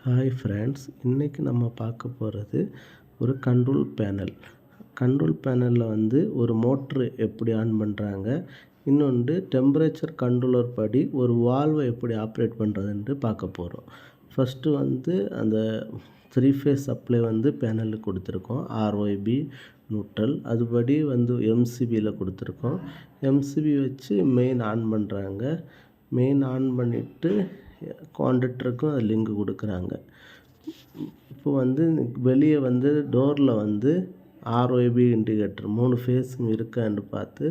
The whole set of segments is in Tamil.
ஹாய் ஃப்ரெண்ட்ஸ், இன்றைக்கி நம்ம பார்க்க போகிறது ஒரு கண்ட்ரோல் பேனல். கண்ட்ரோல் பேனலில் ஒரு மோட்ரு எப்படி ஆன் பண்ணுறாங்க, இன்னொன்று டெம்பரேச்சர் கண்ட்ரோலர் படி ஒரு வால்வை எப்படி ஆப்ரேட் பண்ணுறதுன்ட்டு பார்க்க போகிறோம். ஃபஸ்ட்டு அந்த 3 ஃபேஸ் சப்ளை பேனலுக்கு கொடுத்துருக்கோம். ஆர்ஒய்பி நியூட்ரல் அதுபடி எம்சிபியில் கொடுத்துருக்கோம். எம்சிபி வச்சு மெயின் ஆன் பண்ணுறாங்க. மெயின் ஆன் பண்ணிவிட்டு காண்டக்டருக்கும் அது லிங்க் கொடுக்குறாங்க. இப்போ வெளியே டோரில் ஆர்ஒய்பி இண்டிகேட்டர் 3 ஃபேஸும் இருக்கான்னு பார்த்து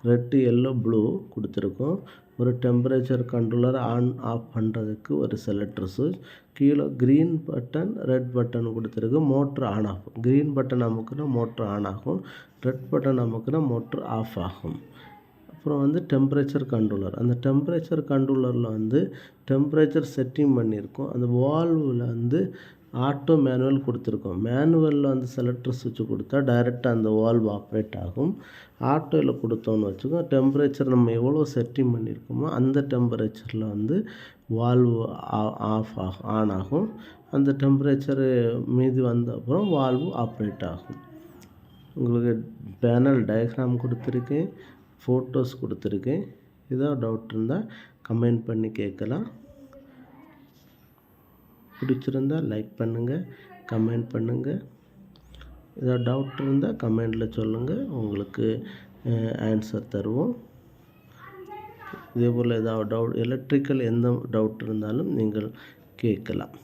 ரெட்டு எல்லோ ப்ளூ கொடுத்துருக்கோம். ஒரு டெம்பரேச்சர் கண்ட்ரோலர் ஆன் ஆஃப் பண்ணுறதுக்கு ஒரு செலக்டர் சுவிட்ச், கீழே க்ரீன் பட்டன் ரெட் பட்டன் கொடுத்துருக்கு. மோட்ரு ஆன் ஆகும். க்ரீன் பட்டன் அமுக்குனா மோட்ரு ஆன் ஆகும், ரெட் பட்டன் அமுக்குனா மோட்ரு ஆஃப் ஆகும். அப்புறம் டெம்பரேச்சர் கண்ட்ரோலர். அந்த டெம்பரேச்சர் கண்ட்ரோலரில் டெம்பரேச்சர் செட்டிங் பண்ணியிருக்கோம். அந்த வால்வில் ஆட்டோ மேனுவல் கொடுத்துருக்கோம். மேனுவலில் செலக்டர் சுவிட்ச் கொடுத்தா டைரெக்டாக அந்த வால்வ் ஆப்ரேட் ஆகும். ஆட்டோவில் கொடுத்தோன்னு வச்சுக்கோங்க, டெம்பரேச்சர் நம்ம எவ்வளோ செட்டிங் பண்ணியிருக்கோமோ அந்த டெம்பரேச்சரில் வால்வ் ஆஃப் ஆகும், ஆன் ஆகும். அந்த டெம்பரேச்சரு மீதி வந்த அப்புறம் வால்வ் ஆப்ரேட் ஆகும். உங்களுக்கு பேனல் டயக்ராம் கொடுத்துருக்கேன், ஃபோட்டோஸ் கொடுத்துருக்கேன். ஏதாவது டவுட் இருந்தால் கமெண்ட் பண்ணி கேட்கலாம். பிடிச்சிருந்தால் லைக் பண்ணுங்கள், கமெண்ட் பண்ணுங்கள். ஏதாவது டவுட் இருந்தால் கமெண்டில் சொல்லுங்கள், உங்களுக்கு ஆன்சர் தருவோம். இதேபோல் ஏதாவது எலக்ட்ரிக்கல் எந்த டவுட் இருந்தாலும் நீங்கள் கேட்கலாம்.